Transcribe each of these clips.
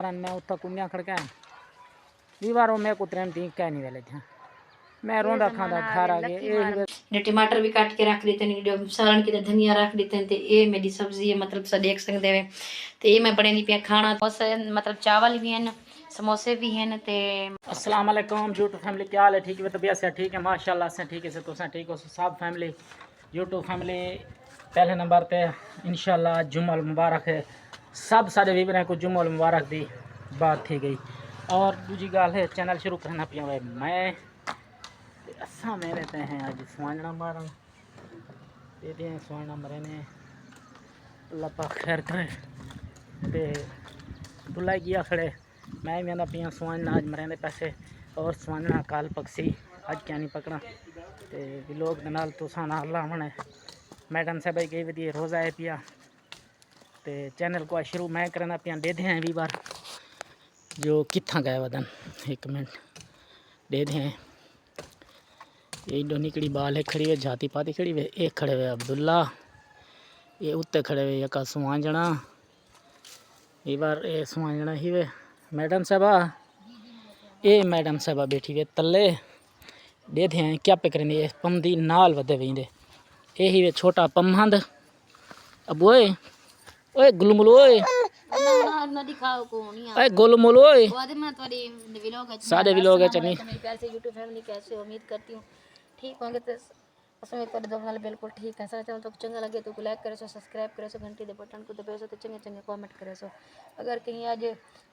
मैं उत्था कुंडियां खड़का दीवारों में कुतरन दी कह नहीं वाले थे मैं रोंदा खांदा घर आ गए ने टमाटर भी काट के रख देते ने जो सालन की धनिया रख देते ते ये मेरी सब्जी है मतलब सा देख सकते हैं ते ये मैं बने नहीं पिया खाना बस मतलब चावल भी हैं समोसे भी हैं ते अस्सलाम वालेकुम यूट्यूब फैमिली क्या हाल है ठीक है तबीयत से ठीक है माशाल्लाह से ठीक है से तुसा ठीक हो सब फैमिली यूट्यूब फैमिली पहले नंबर पे इंशाल्लाह जुम्मल मुबारक है सब सारे वीवर को जुम्मल मुबारक दी बात थी गई और दूसरी गाल है चैनल शुरू करना पिया हुआ मैं असा में रहते हैं आज सुहाना मारा देते हैं सुहाना मरे ने लपा खैर करे ते बुलाई गया खड़े मैं मेरा पिया सुहाना आज मरे ने पैसे और सुहाना काल पक्षी आज क्या नहीं पकड़ा ते लोग नाल तुसा नाल लावण मैडम साहब गई वधी रोज़ा है पिया ते चैनल को शुरू मैं करना पिया दे दें भी बार जो कित्था गए वदन एक मिनट दे दें ये दो निकड़ी बाल है खड़ी है जाती पाती खड़ी है एक खड़े हुए अब्दुल्ला ये उत्ते खड़े हुए यका सुहांजना ये बार ये सुहांजना ही वे मैडम साहबा ये मैडम साहबा बैठी हुए तले दे दें क्या पे करें ये पमदी नाल वधे वेंदे ये ही वे छोटा पमहंद अब ओए गुलमुल ओए ना दिखाओ को नहीं ओए गुलमुल ओए बाद में तुम्हारी व्लॉग सारे व्लॉग है चनी मेरे प्यार से यूट्यूब फैमिली कैसे हो उम्मीद करती हूँ ठीक होंगे तो उसमें तो दो हाल बिल्कुल ठीक है सारा चैनल तो चंगा लगे तो लाइक करे सो सब्सक्राइब करे सो घंटी दे बटन को दबाओ तो चंगे चंगे कमेंट करे सो अगर कहीं आज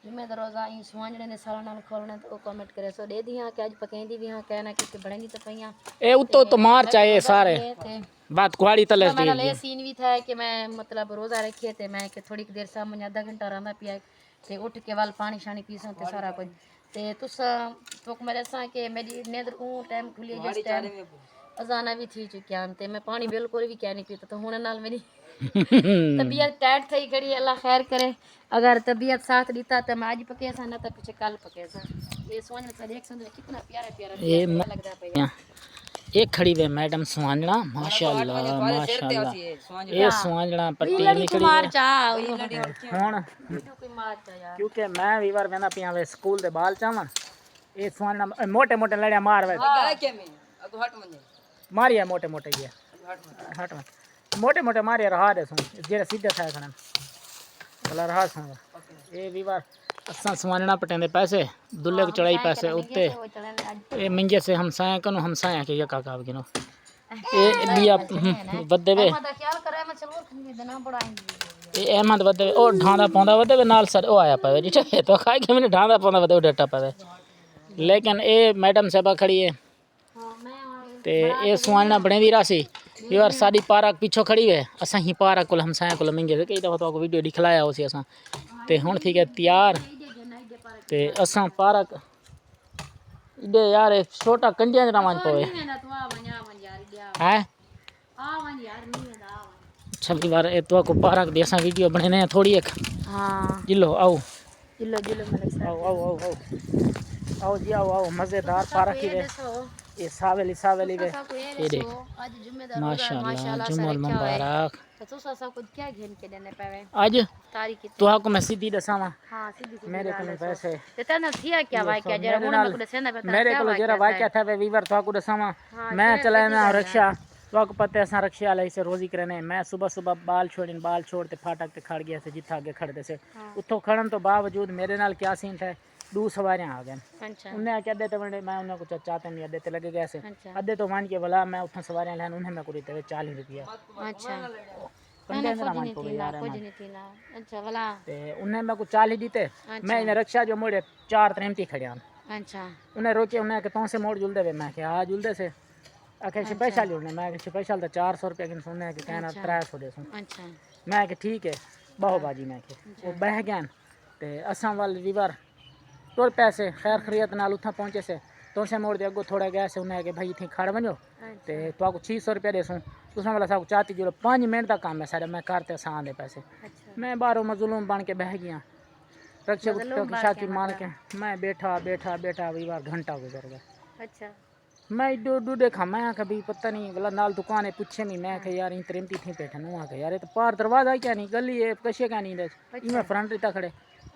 जुम्मे रोज़ा ही सुहांजने ने सारा नाल खोलना तो कमेंट करे सो दे दी हाँ कि आज पकेंदी भी हाँ कहना कि बनेंगी तो पईयां ए उतो तो मार चाहिए सारे बात कुआड़ी तले मेरा ले सीन भी था कि मैं मतलब रोज़ा रखे थे मैं कि थोड़ी देर सामने आधा घंटा रहना पिया ते उठ के वाल पानी शानी पीसो ते सारा कुछ ते तुस तो मेरे सा कि मेरी नींद टाइम खुली जिस टाइम अजाना भी थी चुकिया ते मैं पानी बिल्कुल भी क्या नहीं पीता तो हुन नाल मेरी तबीयत टाइट थी खड़ी अल्लाह खैर करे अगर तबीयत साथ दीता तो मैं आज पके सा ना तो पीछे कल पके सा ये सोच में देख सकते कितना प्यारा प्यारा ये लगता है एक खड़ी वे मैडम सुहांजना माशाल्लाह माशाल्लाह ये सुहांजना पट्टी निकली हुन क्योंकि मैं भी बार वेंदा पिया वे स्कूल दे बाल चावन ये सुहांजना मोटे मोटे लड़िया मार वे मारिया मोटे मोटे ये हट मोटे मोटे मारिया रहा दे सुन जेड़ा सीधे था खन भला रहा सुन ये भी बार असा सुहांजना पटेंदे पैसे दुल्ले को चढ़ाई पैसे उत्ते ये मंगे से हमसाया कनो हमसाया के यका का गिनो ये बिया बदे वे ये अहमद बदे ओ ढांदा पौंदा बदे नाल सर ओ आया पावे जिठे तो खाए के मैंने ढांदा पौंदा बदे डटा पावे लेकिन ये मैडम साहबा खड़ी है ते ये सुहांजना बने दी रासी यार साडी पार्क पीछो खड़ी है असा ही पार्क को हमसाया को मंगे कई दफा तो वीडियो दिखलाया उसी असा ते हुन थी गए तैयार ते असा पार्क इडे यार छोटा कंडिया जना मान पवे हैं छब्बी बार ए तो को पार्क दे असा वीडियो बने थोड़ी एक हां जिलो आओ जिलो जिलो आओ जी आओ मजेदार पार्क ही है ये सावेली वे ये देख माशाल्लाह जुम्मल मुबारक तो तू सब कुछ क्या घेन के देने पावे आज तारीख तो आपको मैं सीधी दसावा हां सीधी मेरे को पैसे तेता न थिया क्या भाई क्या जरा हुन में को दसेना पता मेरे को जरा वाक्या था वे वीवर तो आपको दसावा मैं चलाना रिक्शा तो आपको पता है असा रिक्शा वाले से रोजी करने मैं सुबह सुबह बाल छोड़ते फाटक ते खड़ गया से जिथा आगे खड़ते से उतो खड़न तो बावजूद मेरे नाल क्या सीन था दो सवारियां आ गए अच्छा उन्हें क्या देते बंदे मैं उन्हें कुछ चाहते नहीं देते लगे गए से अद्धे तो मान के भला मैं उठा सवारियां लेन उन्हें मैं को देते 40 रुपया अच्छा पंडे मेरा मान को यार अच्छा भला ते उन्हें मैं को 40 दीते मैं इन रिक्शा जो मोड़े 4 त्रेमती खड़िया अच्छा उन्हें रोके उन्हें के तो से मोड़ जुलदे वे मैं के हां जुलदे से आखे स्पेशल उन्हें मैं के स्पेशल तो 400 रुपया के सुनने के कहना 300 दे सुन अच्छा मैं के ठीक है बहु बाजी मैं के वो बह गया ते असा वाल रिवर तोर पैसे खैर खरीत नाल उठा पहुंचे से तो से मोड़ दे अगो थोड़ा गया से उन्हें के भाई थी खड़ बनो ते तो को 600 रुपया देसू तुसा वाला सब चाहती जो 5 मिनट का काम है सारे मैं करते आसान दे पैसे मैं बाहरों मजलूम बन के बह गया रक्षे को शाकी मान के मैं बैठा भी बार घंटा गुजर गया अच्छा मैं डू देखा मैं कभी पता नहीं गला नाल दुकान है पूछे नहीं मैं के यार इंतरेमती थी बैठन वहां के यार ये तो पार दरवाजा क्या नहीं गली है कशे क्या नहीं दे इमे फ्रंट इता खड़े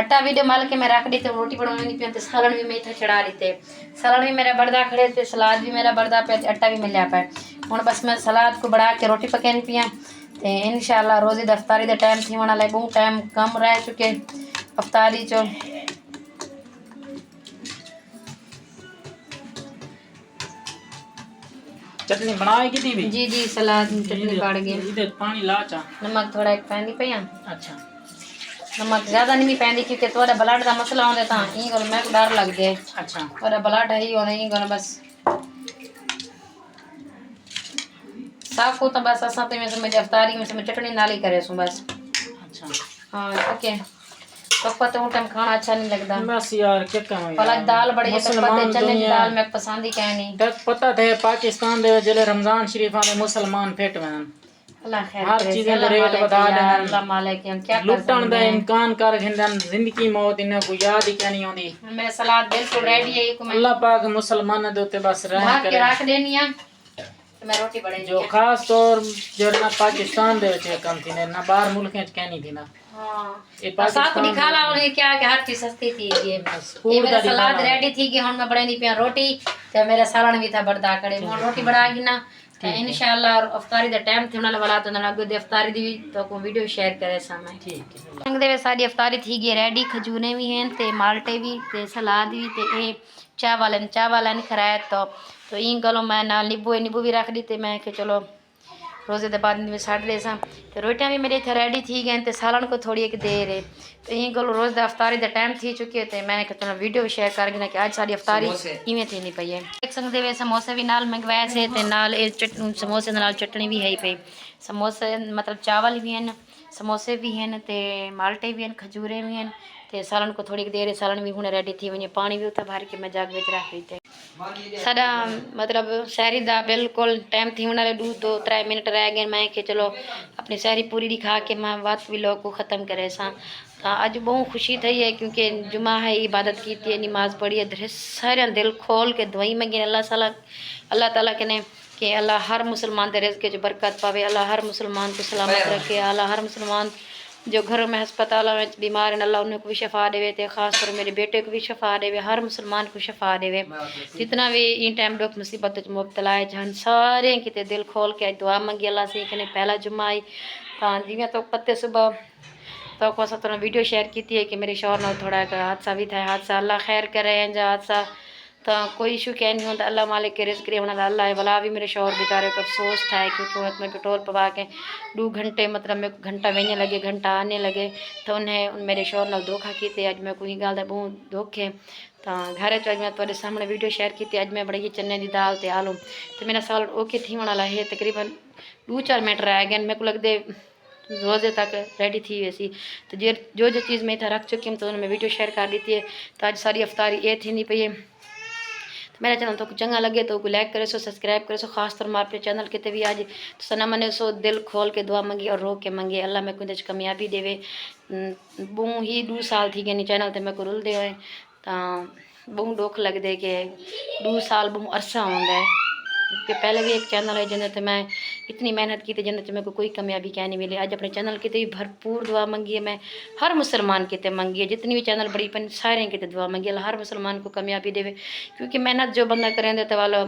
आटा वीडियो माल के मैं रख दी तो रोटी बनानी पे ते सालन भी मैं इथे चढ़ा दी थे सालन भी मेरा बढ़दा खड़े थे सलाद भी मेरा बढ़दा पे आटा भी मिल लिया पे हुण बस मैं सलाद को बढ़ा के रोटी पकानी पिया ते इंशाल्लाह रोज़ी द अफ्तारी दा टाइम थी वाला बहुत टाइम कम रह चुके अफ्तारी चो चटनी बनाए की भी जी जी सलाद चटनी पड़ गई इधर पानी ला चा नमक थोड़ा एक पैंदी पिया अच्छा नमक ज़्यादा नहीं पैंदी क्योंकि थोड़ा ब्लड का मसला होता था ई गल मैं को डर लग जाए अच्छा थोड़ा ब्लड है ही होना ई गल बस साफ को तो बस असा तो में अफ्तारी में से चटनी नाली करे सो बस अच्छा हाँ ओके तो पता टाइम खाना अच्छा नहीं लगता बस यार क्या कहूं भला यार दाल बड़ी है तो पता मुसलमान चने की दुनिया दाल मैं पसंद ही कह नहीं तक पता थे पाकिस्तान दे जिले रमजान शरीफ वाले मुसलमान फेट में अल्लाह खैर हर करे, चीजें अल्लाह रेट मालिक बता यार, देना अल्लाह मालिक हम क्या कर लुटन सकते दा हैं इम्कान कर घिंदन जिंदगी मौत इन्हें को याद ही कहनी होंदी मेरा सलाद बिल्कुल रेडी है को मैं अल्लाह पाक मुसलमान दे उते बस रहम ढक के करे रख देनी है तो मैं रोटी बड़े जो खास तौर जो ना पाकिस्तान दे विच कम थी ना बाहर मुल्क च कहनी थी ना हाँ ये साथ पाकिस्तान नहीं खाला उन्हें क्या कि हर चीज सस्ती थी ये फूड मेरा दा सलाद दिखाना। रेडी थी कि हम मैं बड़े नहीं पिया रोटी तो मेरा सालन भी था बड़दा कड़े मोर रोटी बड़ा गी ना तो इंशाल्लाह अफ्तारी दा टाइम थे उन्हें वाला तो ना अगो दे अफ्तारी दी भी तो को वीडियो शेयर करे सामने ठीक है संग दे सारी अफ्तारी थी गई रेडी खजूरें भी हैं ते माल्टे भी ते सलाद भी ते ए चाह वाला नहीं खराया तो इन गलो मैं नाल नींबू भी रख दी ते मैं कि चलो रोज़े के बाद में साढ़ दे सा तो रोटियां भी मेरे इतने रेडी थी गई तो सालन को थोड़ी एक देर है तो यहीं गलो रोज़ का अफ्तारी का टाइम थी चुके थे मैं कहता वीडियो भी शेयर कर कि आज सारी अफ्तारी इवें थी नहीं पई है एक संग दे समोसे भी नाल मंगवाए से ते नाल समोसे नाल चटनी भी है पई समोसे मतलब चावल भी हैं समोसे भी हैं ते माल्टे भी हैं खजूरें भी हैं ते सालन को थोड़ी देर सालन भी हुणे रेडी थी वञे पानी भी उते भर के मैं जग विच रख दी साडा मतलब शहरी दा बिल्कुल टाइम थी वाले 2-3 मिनट रह गए मैं कि चलो अपनी शहरी पूरी दिखा के मैं बात भी लोग को ख़त्म करे सा अज बहुत खुशी थी है क्योंकि जुमा है इबादत की है नमाज पढ़ी है सारे दिल खोल के दुआई मंगी अल्लाह ताला कने कि अल्लाह हर मुसलमान के रिज़्क़ च बरकत पावे अल्लाह हर मुसलमान को सलामत रखे अल्लाह हर मुसलमान जो घर में हस्पताल में बीमार हैं अल्लाह उन्हें को भी शफा देवे तो खास कर मेरे बेटे को भी शफा देवे हर मुसलमान को शफा देवे जितना भी इन टाइम दुख मुसीबत मुबतला है जहाँ सारे किते दिल खोल के दुआ मंगी अल्लाह से कने पहला जुम्मा आई तो जिमें तो पत्ते सुबह तो को तो वीडियो शेयर की है कि मेरे शौहर ने थोड़ा हादसा भी था हादसा अल्लाह खैर करे जो हादसा तो कोई इशू क्या नहीं होता अल्लाह मालिक के रिज़्क़ होना अल्लाह है भला भी मेरे शौहर बेचारे को अफसोस था क्योंकि मैं पेट्रोल पवा के 2 घंटे मतलब मेरे को घंटा वेने लगे घंटा आने लगे तो उन्हें मेरे शौहर नाल धोखा किए अज मैं कोई गल बहुत दुख है तो घर अज मैं थोड़े सामने वीडियो शेयर की अज मैं बड़ी चने की दाल ते आलू तो मेरा साल ओके थी होने वाला है तकरीबन 2-4 मिनट रह गए मेरे को लगते रोज़े तक रेडी थी वैसी तो जो चीज़ मैं इतना रख चुकी हूँ तो उन्हें वीडियो शेयर कर दी है तो अज सारी अफ्तारी ये थी नहीं पई है मेरा चैनल तो चंगा लगे तो लाइक करे सो सब्सक्राइब करे सो खास तौर पर अपने चैनल के भी आज तो सना मने सो दिल खोल के दुआ मंगी और रो के मंगी अल्लाह मैं कुछ कामयाबी देवे बहु ही 2 साल थी गए चैनल तो मैं को रुलते हुए तो बहु दुख लगते कि 2 साल बहु अरसा होंगे कि पहले भी एक चैनल है जिन्हें मैं इतनी मेहनत की जिन्हें मेरे को कोई कामयाबी क्या नहीं मिली आज अपने चैनल की भी भरपूर दुआ मंगी है मैं हर मुसलमान की मंगी है जितनी भी चैनल बड़ी पन सारे की दुआ मंगी अल्लाह हर मुसलमान को कामयाबी देवे क्योंकि मेहनत जो बंदा करें तो वालो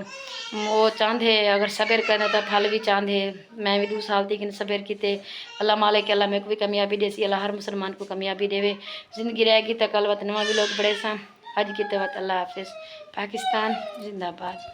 वो चाहते अगर सब्र करें तो फल भी चाहते मैं भी 2 साल थी कि सब्र किते अल्लाह मालिक अल्लाह मेरे को भी कामयाबी दे सी अल्लाह हर मुसलमान को कामयाबी देवे जिंदगी रहेगी तो कल वत नवा भी लोग बड़े सा अज की वत अल्लाह हाफिज़ पाकिस्तान जिंदाबाद।